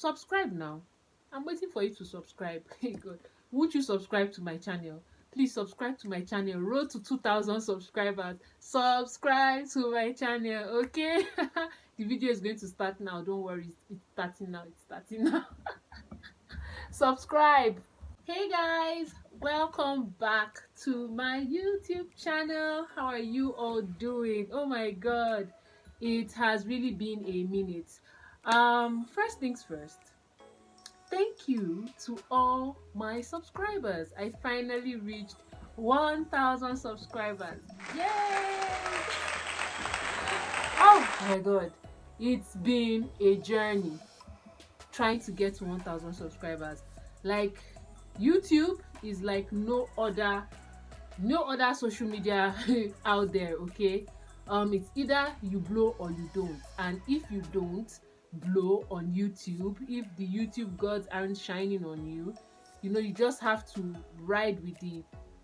subscribe now. I'm waiting for you to subscribe. Hey God, won't you subscribe to my channel? Please subscribe to my channel. Road to 2,000 subscribers. Subscribe to my channel, okay? The video is going to start now. Don't worry, it's starting now. It's starting now. Subscribe. Hey guys, welcome back to my YouTube channel. How are you all doing? Oh my God, it has really been a minute. First things first, thank you to all my subscribers. I finally reached 1,000 subscribers. Yay! Oh my God, it's been a journey trying to get to 1,000 subscribers. Like, YouTube is like no other social media out there, okay? It's either you blow or you don't, and if you don't blow on YouTube, if the YouTube gods aren't shining on you, you know, you just have to ride with the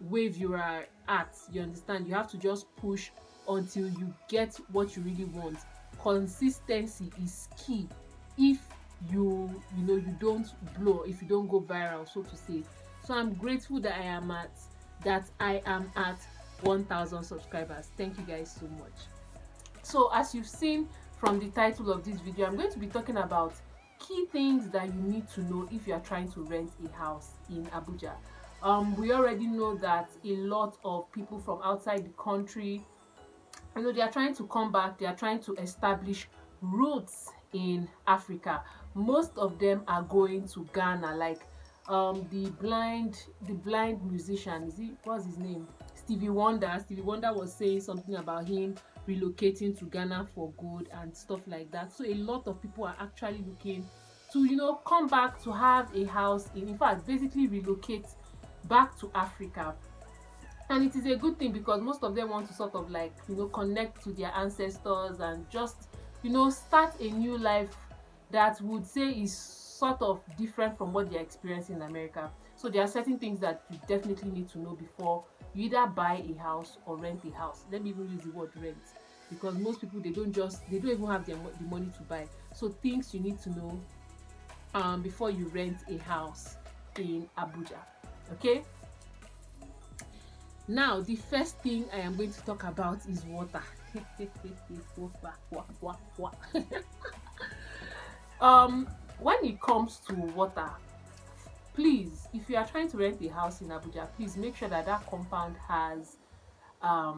wave you are at. You understand? You have to just push until you get what you really want. Consistency is key. If you know you don't blow, if you don't go viral, so to say. So I'm grateful that I am at 1,000 subscribers. Thank you guys so much. So as you've seen from the title of this video, I'm going to be talking about key things that you need to know if you are trying to rent a house in Abuja. We already know that a lot of people from outside the country, you know, they are trying to come back. They are trying to establish roots in Africa. Most of them are going to Ghana, like the blind musician, what's his name, Stevie Wonder was saying something about him relocating to Ghana for good and stuff like that. So a lot of people are actually looking to, you know, come back to have a house in fact basically relocate back to Africa. And it is a good thing because most of them want to sort of like, you know, connect to their ancestors and just, you know, start a new life that would say is sort of different from what they're experiencing in America. So there are certain things that you definitely need to know before you either buy a house or rent a house. Let me even use the word rent, because most people, they don't even have the money to buy. So things you need to know before you rent a house in Abuja. Okay, now the first thing I am going to talk about is water. When it comes to water, please, if you are trying to rent a house in Abuja, please make sure that that compound has a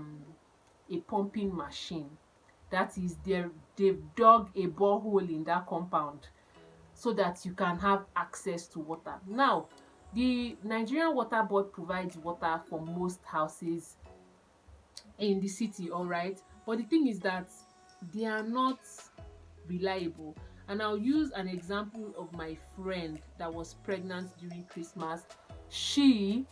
pumping machine. That is, they've dug a borehole in that compound so that you can have access to water. Now, the Nigerian Water Board provides water for most houses in the city, all right? But the thing is that they are not reliable. And I'll use an example of my friend that was pregnant during Christmas. She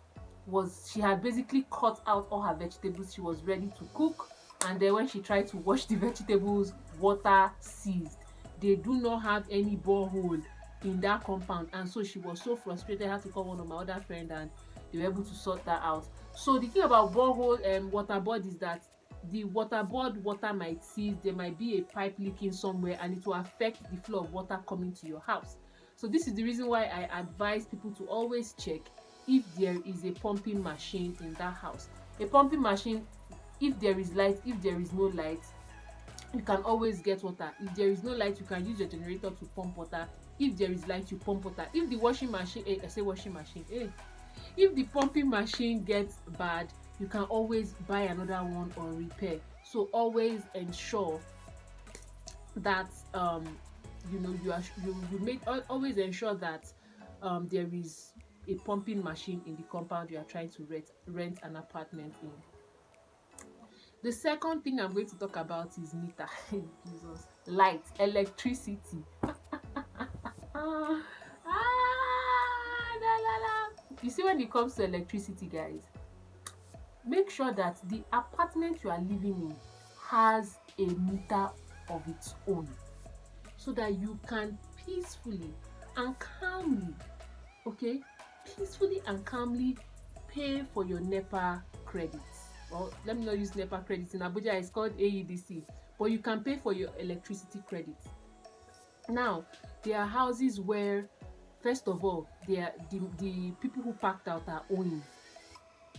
had basically cut out all her vegetables. She was ready to cook, and then when she tried to wash the vegetables, water ceased. They do not have any borehole in that compound, and so she was so frustrated. I had to call one of my other friends, and they were able to sort that out. So the thing about borehole water board is that the water board water might cease. There might be a pipe leaking somewhere, and it will affect the flow of water coming to your house. So this is the reason why I advise people to always check if there is a pumping machine in that house. A pumping machine, if there is light, if there is no light, you can always get water. If there is no light, you can use your generator to pump water. If there is light, you pump water. If the washing machine, if the pumping machine gets bad, you can always buy another one or repair. So always ensure that you know, always ensure that there is a pumping machine in the compound you are trying to rent an apartment in. The second thing I'm going to talk about is meter. Jesus. Light, electricity. You see, when it comes to electricity, guys, make sure that the apartment you are living in has a meter of its own, so that you can peacefully and calmly, pay for your NEPA credits. Well, let me not use NEPA credits. In Abuja, it's called AEDC, but you can pay for your electricity credits. Now, there are houses where, first of all, the people who parked out are owing.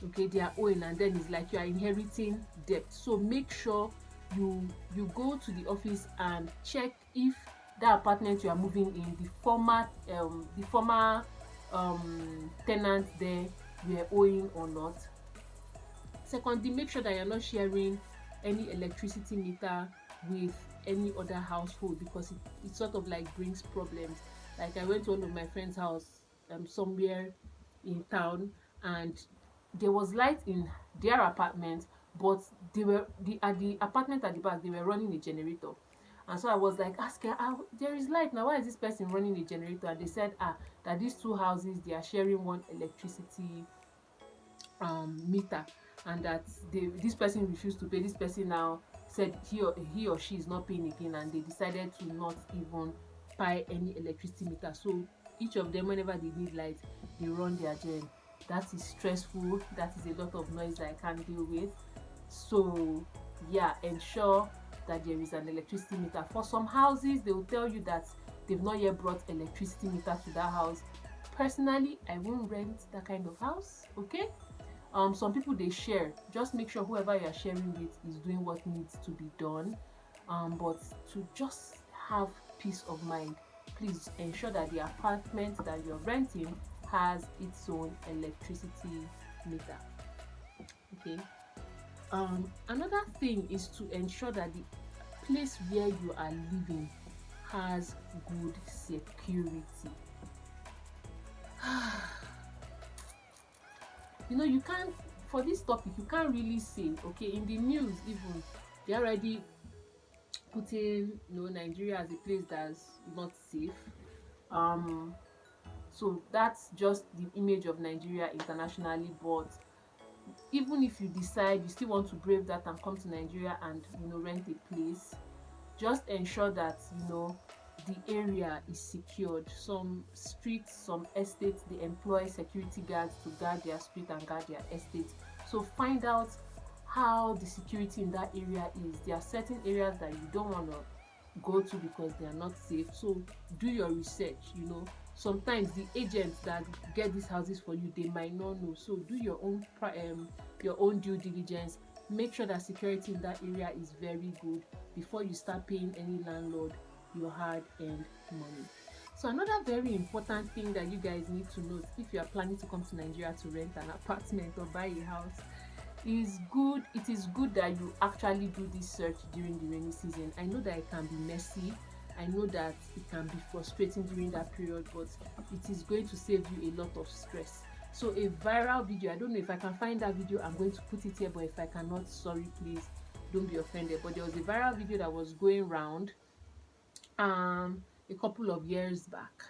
Okay, they are owing, and then it's like you are inheriting debt. So make sure you go to the office and check if that apartment you are moving in, the former tenants there were owing or not. Secondly, make sure that you're not sharing any electricity meter with any other household, because it sort of like brings problems. Like, I went to one of my friend's house somewhere in town, and there was light in their apartment, but at the apartment at the back they were running a generator. And so I was like asking, there is light now, why is this person running a generator? And they said, that these two houses, they are sharing one electricity meter, and that this person refused to pay. This person now said he or she is not paying again, and they decided to not even buy any electricity meter. So each of them, whenever they need light, they run their gen. That is stressful. That is a lot of noise that I can't deal with. So yeah, ensure that there is an electricity meter. For some houses, they will tell you that they've not yet brought electricity meter to that house. Personally, I won't rent that kind of house. Okay, some people they share. Just make sure whoever you're sharing with is doing what needs to be done. But to just have peace of mind, please ensure that the apartment that you're renting has its own electricity meter. Okay, another thing is to ensure that the place where you are living has good security. You can't, for this topic, you can't really say, okay, in the news even, they're already putting, Nigeria as a place that's not safe. um so that's just the image of Nigeria internationally. But even if you decide you still want to brave that and come to Nigeria and rent a place, just ensure that the area is secured. Some streets, some estates, they employ security guards to guard their street and guard their estate. So find out how the security in that area is. There are certain areas that you don't want to go to because they are not safe. So do your research. Sometimes the agents that get these houses for you, they might not know. So do your own due diligence. Make sure that security in that area is very good before you start paying any landlord your hard-earned money. So another very important thing that you guys need to note if you are planning to come to Nigeria to rent an apartment or buy a house, it is good that you actually do this search during the rainy season. I know that it can be messy, I know that it can be frustrating during that period, but it is going to save you a lot of stress. So a viral video, I don't know if I can find that video, I'm going to put it here, but if I cannot, sorry, please don't be offended. But there was a viral video that was going around a couple of years back.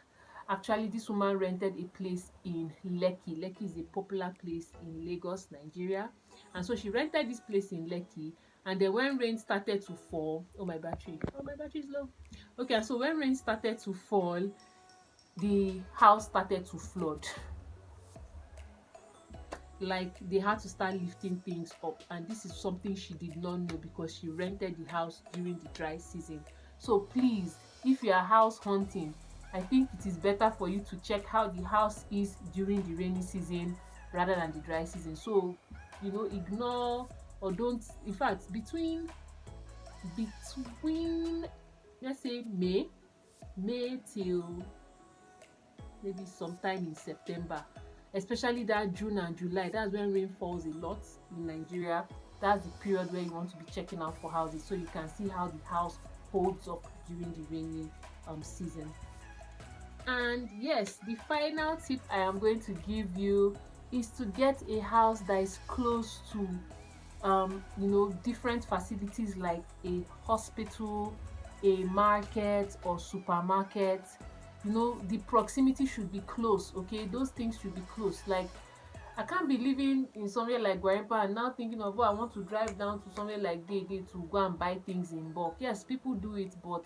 Actually, this woman rented a place in Lekki. Lekki is a popular place in Lagos, Nigeria. And so she rented this place in Lekki, and then when rain started to fall, my battery is low. Okay, so when rain started to fall, the house started to flood. Like, they had to start lifting things up, and this is something she did not know because she rented the house during the dry season. So please, if you are house hunting, I think it is better for you to check how the house is during the rainy season rather than the dry season. So ignore, or don't, in fact, between let's say May till maybe sometime in September, especially that June and July, that's when rain falls a lot in Nigeria. That's the period where you want to be checking out for houses, so you can see how the house holds up during the rainy season. And yes, the final tip I am going to give you is to get a house that is close to different facilities like a hospital, a market or supermarket. The proximity should be close. Okay, those things should be close. Like, I can't be living in somewhere like Guarimpa and now thinking of, I want to drive down to somewhere like Dede to go and buy things in bulk. Yes, people do it, but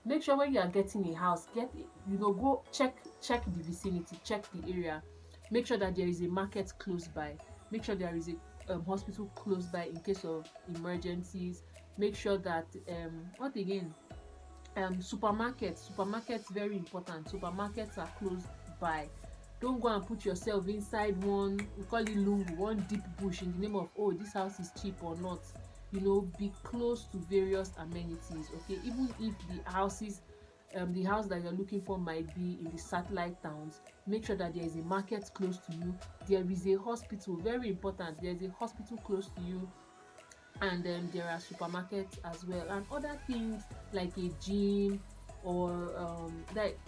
make sure when you are getting a house, go check the vicinity, check the area. Make sure that there is a market close by. Make sure there is a hospital close by in case of emergencies. Make sure that what again? Supermarkets very important. Supermarkets are close by. Don't go and put yourself inside one, we call it lungu, one deep bush in the name of, oh, this house is cheap or not. Be close to various amenities, okay? Even if the house that you're looking for might be in the satellite towns, make sure that there is a market close to you. There is a hospital, very important, there is a hospital close to you. And there are supermarkets as well, and other things like a gym, or like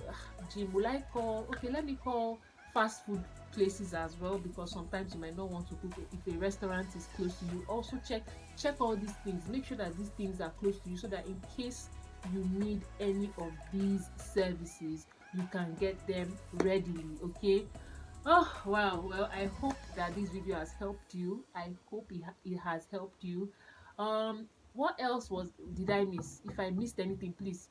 gym, will I call, okay, let me call fast food places as well, because sometimes you might not want to cook. If a restaurant is close to you, also check all these things, make sure that these things are close to you, so that in case you need any of these services, you can get them readily, okay? Oh wow, well, I hope that this video has helped you. I hope it has helped you. What else did I miss? If I missed anything, please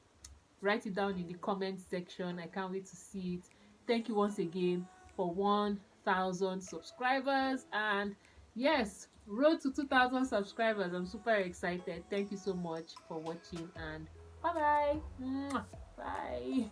write it down in the comment section. I can't wait to see it. Thank you once again for 1,000 subscribers, and yes, road to 2,000 subscribers. I'm super excited. Thank you so much for watching, and bye bye. Bye.